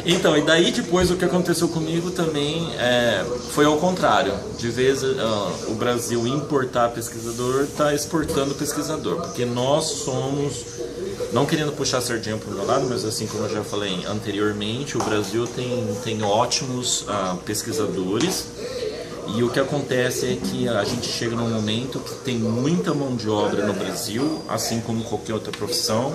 Então, e daí depois o que aconteceu comigo também foi ao contrário. De vez o Brasil importar pesquisador, está exportando pesquisador. Porque nós somos, não querendo puxar a sardinha para o meu lado, mas assim como eu já falei anteriormente, o Brasil tem ótimos pesquisadores. E o que acontece é que a gente chega num momento que tem muita mão de obra no Brasil, assim como qualquer outra profissão,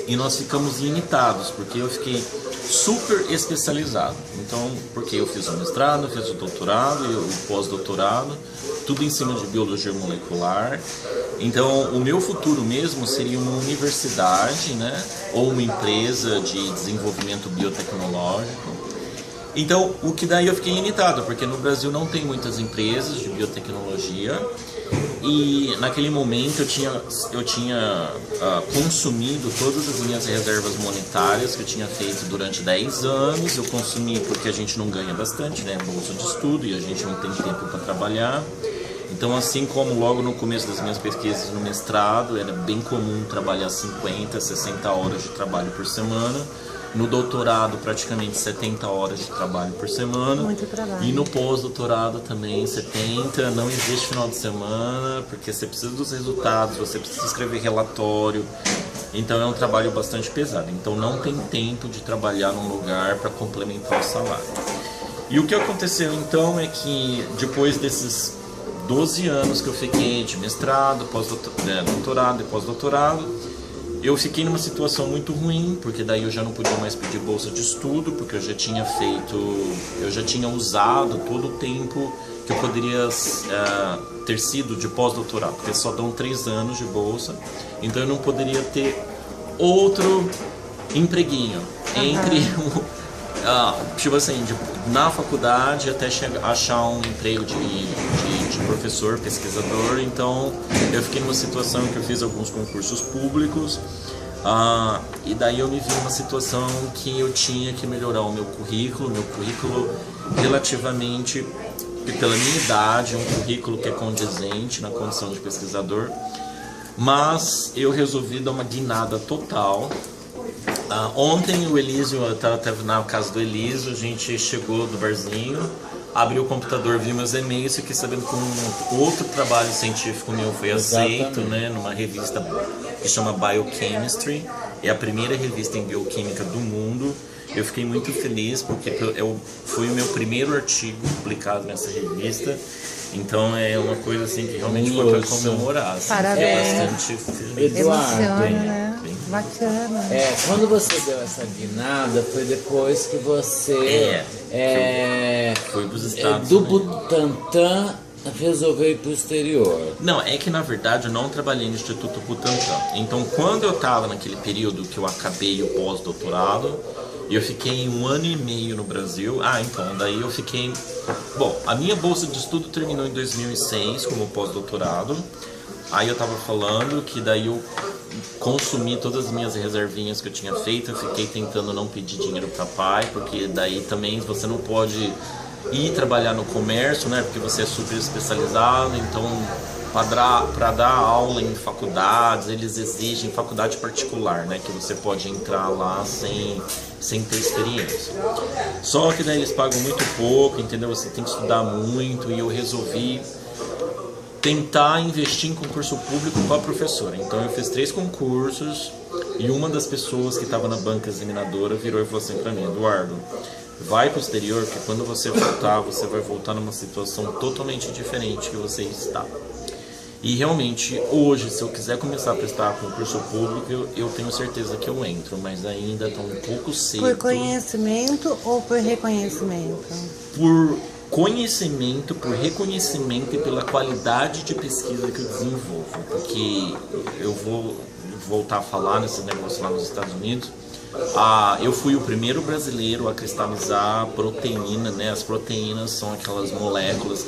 e nós ficamos limitados, porque eu fiquei super especializado. Então, porque eu fiz o mestrado, fiz o doutorado e o pós-doutorado, tudo em cima de biologia molecular. Então, o meu futuro mesmo seria uma universidade, né, ou uma empresa de desenvolvimento biotecnológico. Então, o que daí eu fiquei limitado, porque no Brasil não tem muitas empresas de biotecnologia e naquele momento eu tinha consumido todas as minhas reservas monetárias que eu tinha feito durante 10 anos. Eu consumi porque a gente não ganha bastante, né, bolsa de estudo, e a gente não tem tempo para trabalhar. Então, assim como logo no começo das minhas pesquisas no mestrado, era bem comum trabalhar 50, 60 horas de trabalho por semana. No doutorado, praticamente 70 horas de trabalho por semana. Muito trabalho. E no pós-doutorado também 70. Não existe final de semana, porque você precisa dos resultados, você precisa escrever relatório. Então é um trabalho bastante pesado. Então não tem tempo de trabalhar num lugar para complementar o salário. E o que aconteceu então é que depois desses 12 anos que eu fiquei de mestrado, doutorado e pós-doutorado, eu fiquei numa situação muito ruim, porque daí eu já não podia mais pedir bolsa de estudo, porque eu já tinha usado todo o tempo que eu poderia ter sido de pós-doutorado, porque só dão 3 anos de bolsa, então eu não poderia ter outro empreguinho entre tipo assim, na faculdade até achar um emprego de professor, pesquisador. Então eu fiquei numa situação que eu fiz alguns concursos públicos, e daí eu me vi numa situação que eu tinha que melhorar o meu currículo relativamente, pela minha idade, um currículo que é condizente na condição de pesquisador, mas eu resolvi dar uma guinada total. Ontem o Elísio, eu estava na casa do Elísio, a gente chegou do barzinho, abriu o computador, viu meus e-mails, fiquei sabendo que um outro trabalho científico meu foi aceito, né, numa revista que chama Biochemistry, é a primeira revista em bioquímica do mundo. Eu fiquei muito feliz porque foi o meu primeiro artigo publicado nessa revista. Então é uma coisa assim que realmente foi para comemorar. Assim, parabéns. Bastante feliz. Emociona, né? Bacana. Quando você deu essa guinada, foi depois que você foi dos Estados do Unidos. Butantan resolveu ir para o exterior. Não, é que na verdade eu não trabalhei no Instituto Butantan. Então quando eu estava naquele período que eu acabei o pós-doutorado, eu fiquei 1 ano e meio no Brasil. Então daí eu fiquei... Bom, a minha bolsa de estudo terminou em 2006 como pós-doutorado. Aí eu estava falando que daí eu consumi todas as minhas reservinhas que eu tinha feito. Eu fiquei tentando não pedir dinheiro para pai, porque daí também você não pode ir trabalhar no comércio, né? Porque você é super especializado. Então, para dar aula em faculdades, eles exigem faculdade particular, né? Que você pode entrar lá sem ter experiência. Só que daí eles pagam muito pouco, entendeu? Você tem que estudar muito, e eu resolvi tentar investir em concurso público com a professora. Então eu fiz 3 concursos, e uma das pessoas que estava na banca examinadora virou e falou assim para mim: Eduardo, vai para o exterior, que quando você voltar, você vai voltar numa situação totalmente diferente que você está. E realmente, hoje, se eu quiser começar a prestar concurso público, eu tenho certeza que eu entro, mas ainda está um pouco cedo. Por conhecimento ou por reconhecimento? Por conhecimento, por reconhecimento e pela qualidade de pesquisa que eu desenvolvo. Porque eu vou voltar a falar nesse negócio lá nos Estados Unidos. Eu fui o primeiro brasileiro a cristalizar proteína, né? As proteínas são aquelas moléculas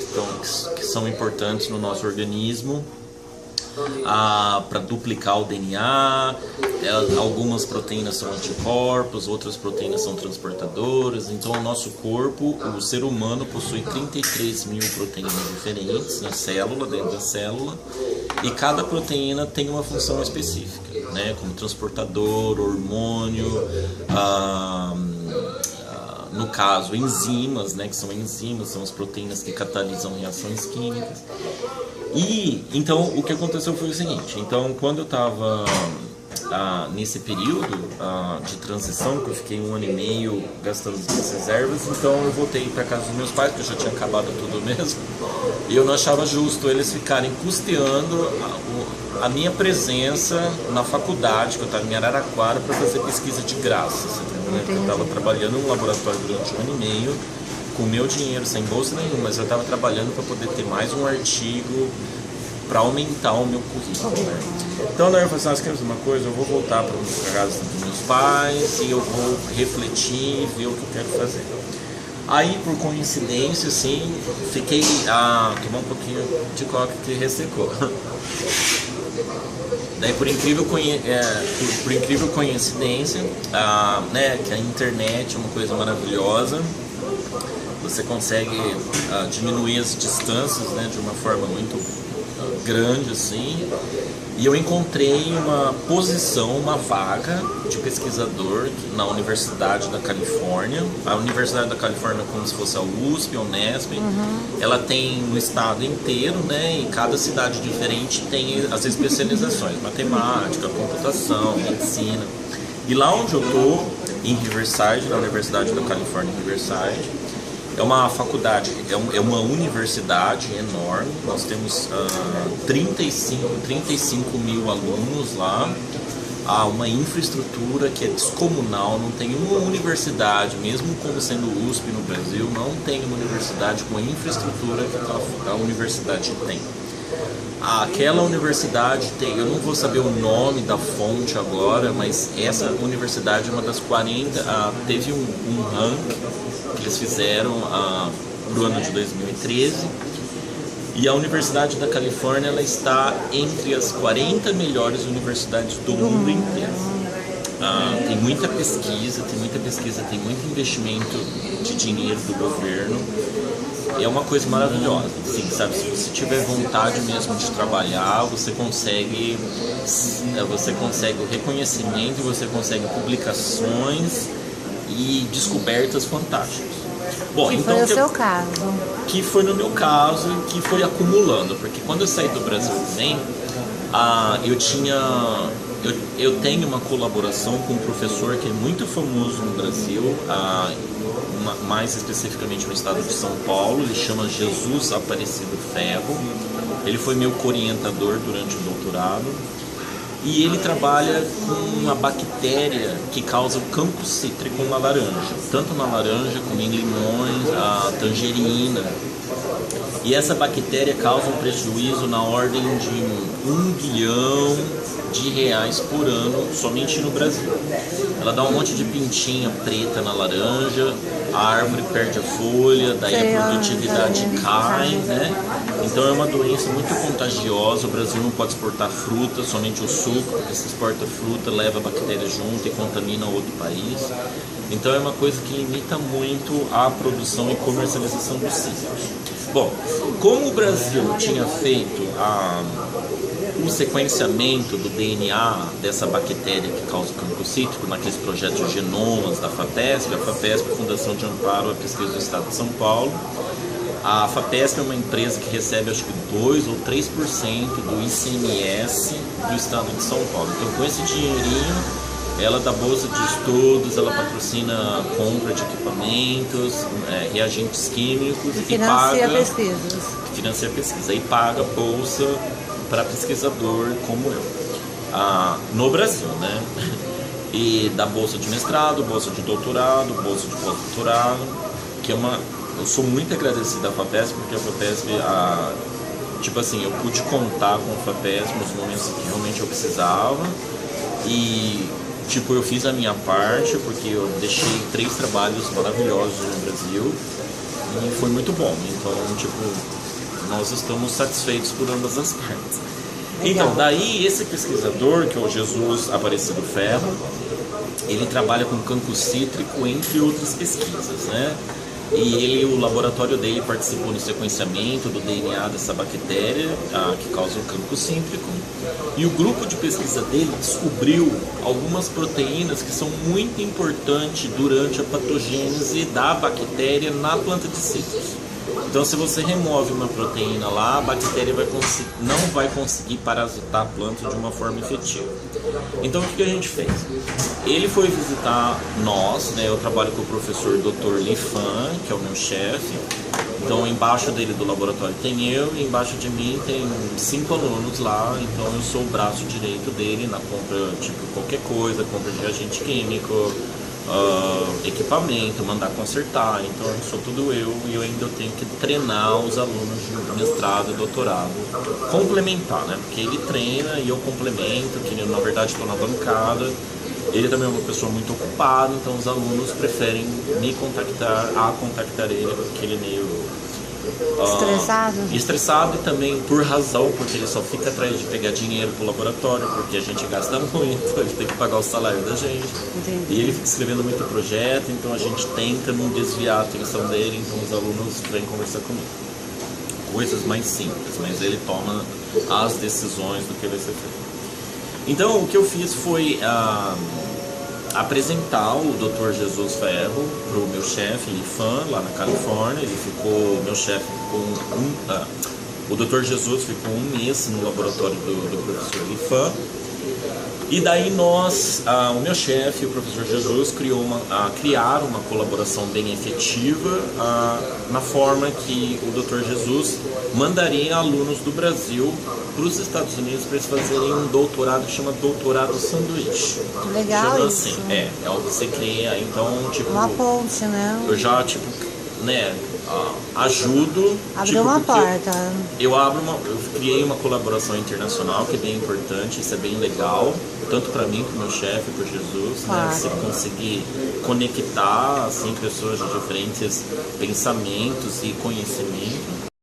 que são importantes no nosso organismo para duplicar o DNA. Algumas proteínas são anticorpos, outras proteínas são transportadoras. Então o nosso corpo, o ser humano, possui 33 mil proteínas diferentes na célula, dentro da célula, e cada proteína tem uma função específica, né? Como transportador, hormônio, caso, enzimas, né, que são enzimas, são as proteínas que catalisam reações químicas. E então o que aconteceu foi o seguinte: então quando eu estava nesse período de transição, que eu fiquei 1 ano e meio gastando as reservas, então eu voltei para casa dos meus pais, porque eu já tinha acabado tudo mesmo, e eu não achava justo eles ficarem custeando a minha presença na faculdade, que eu estava em Araraquara, para fazer pesquisa de graça, você entendeu? Eu estava trabalhando no laboratório durante 1 ano e meio, com o meu dinheiro, sem bolsa nenhuma, mas eu estava trabalhando para poder ter mais um artigo para aumentar o meu currículo, né? Então daí eu falei assim, quer dizer uma coisa, eu vou voltar para a casa dos meus pais e eu vou refletir e ver o que eu quero fazer. Aí, por coincidência, assim, fiquei a tomar um pouquinho de coca que ressecou. Daí, por incrível coincidência, né, que a internet é uma coisa maravilhosa. Você consegue diminuir as distâncias, né, de uma forma muito grande, assim. E eu encontrei uma posição, uma vaga de pesquisador na Universidade da Califórnia. A Universidade da Califórnia é como se fosse a USP, a Unesp. Ela tem no estado inteiro, né? E cada cidade diferente tem as especializações: matemática, computação, medicina. E lá onde eu estou, em Riverside, na Universidade da Califórnia, em Riverside, é uma faculdade, é uma universidade enorme. Nós temos 35 mil alunos lá. Há uma infraestrutura que é descomunal. Não tem uma universidade, mesmo como sendo USP no Brasil, não tem uma universidade com a infraestrutura que a universidade tem. Aquela universidade tem, eu não vou saber o nome da fonte agora, mas essa universidade é uma das 40, teve um ranking que eles fizeram no ano de 2013, e a Universidade da Califórnia ela está entre as 40 melhores universidades do mundo inteiro. Tem muita pesquisa, tem muito investimento de dinheiro do governo. É uma coisa maravilhosa, assim, sabe? Se você tiver vontade mesmo de trabalhar, você consegue o reconhecimento, você consegue publicações e descobertas fantásticas. Bom, então foi o seu caso. Que foi no meu caso e que foi acumulando, porque quando eu saí do Brasil também, eu tenho uma colaboração com um professor que é muito famoso no Brasil, mais especificamente no estado de São Paulo. Ele chama Jesus Aparecido Ferro. Ele foi meu co-orientador durante o doutorado. E ele trabalha com uma bactéria que causa o cancro cítrico na laranja, tanto na laranja como em limões, a tangerina. E essa bactéria causa um prejuízo na ordem de R$1 bilhão por ano somente no Brasil. Ela dá um monte de pintinha preta na laranja, a árvore perde a folha, daí a produtividade cai, né? Então é uma doença muito contagiosa. O Brasil não pode exportar fruta, somente o suco, porque se exporta fruta, leva a bactéria junto e contamina outro país. Então é uma coisa que limita muito a produção e comercialização dos cítricos. Bom, como o Brasil tinha feito o sequenciamento do DNA dessa bactéria que causa o cancro cítrico naqueles projetos de genomas da FAPESP, a FAPESP é a Fundação de Amparo à Pesquisa do Estado de São Paulo. A FAPESP é uma empresa que recebe acho que 2 ou 3% do ICMS do Estado de São Paulo. Então com esse dinheirinho, ela dá bolsa de estudos, ela patrocina a compra de equipamentos, reagentes químicos e financia pesquisa e paga bolsa para pesquisador como eu, no Brasil, né? E dá bolsa de mestrado, bolsa de doutorado, bolsa de pós-doutorado, que é eu sou muito agradecido à FAPESP, porque a FAPESP, tipo assim, eu pude contar com a FAPESP nos momentos que realmente eu precisava, e tipo, eu fiz a minha parte, porque eu deixei 3 trabalhos maravilhosos no Brasil, e foi muito bom. Então, tipo, nós estamos satisfeitos por ambas as partes. Então, daí esse pesquisador, que é o Jesus Aparecido Ferro, ele trabalha com cancro cítrico, entre outras pesquisas, né? E o laboratório dele participou no sequenciamento do DNA dessa bactéria que causa o cancro cítrico. E o grupo de pesquisa dele descobriu algumas proteínas que são muito importantes durante a patogênese da bactéria na planta de citros. Então, se você remove uma proteína lá, a bactéria não vai conseguir parasitar a planta de uma forma efetiva. Então, o que a gente fez? Ele foi visitar nós, né? Eu trabalho com o professor Dr. Lifan, que é o meu chefe. Então, embaixo dele do laboratório tem eu e embaixo de mim tem 5 alunos lá. Então, eu sou o braço direito dele na compra, tipo, qualquer coisa, compra de agente químico, equipamento, mandar consertar. Então, sou tudo eu e eu ainda tenho que treinar os alunos de mestrado e doutorado. Complementar, né? Porque ele treina e eu complemento, que na verdade estou na bancada. Ele também é uma pessoa muito ocupada, então os alunos preferem me contactar ele, porque ele é meio estressado e também por razão, porque ele só fica atrás de pegar dinheiro pro laboratório, porque a gente gasta muito, ele tem que pagar o salário da gente. Entendi. E ele fica escrevendo muito projeto, então a gente tenta não desviar a atenção dele, então os alunos vêm conversar comigo. Coisas mais simples, mas ele toma as decisões do que vai ser feito. Então, o que eu fiz foi apresentar o Dr. Jesus Ferro para o meu chefe, Lifan, lá na Califórnia. Meu chefe ficou o Dr. Jesus ficou 1 mês no laboratório do professor Lifan. E daí o meu chefe e o professor Jesus criaram uma colaboração bem efetiva na forma que o Dr. Jesus mandaria alunos do Brasil para os Estados Unidos para eles fazerem um doutorado que chama doutorado sanduíche. Legal chama isso. assim, você cria, então, tipo... Uma ponte, né? Eu já, tipo, né, ajudo... Abriu uma porta. Eu criei uma colaboração internacional que é bem importante, isso é bem legal, tanto para mim, para o meu chefe, para Jesus, Claro. né, você conseguir conectar, assim, pessoas de diferentes pensamentos e conhecimento.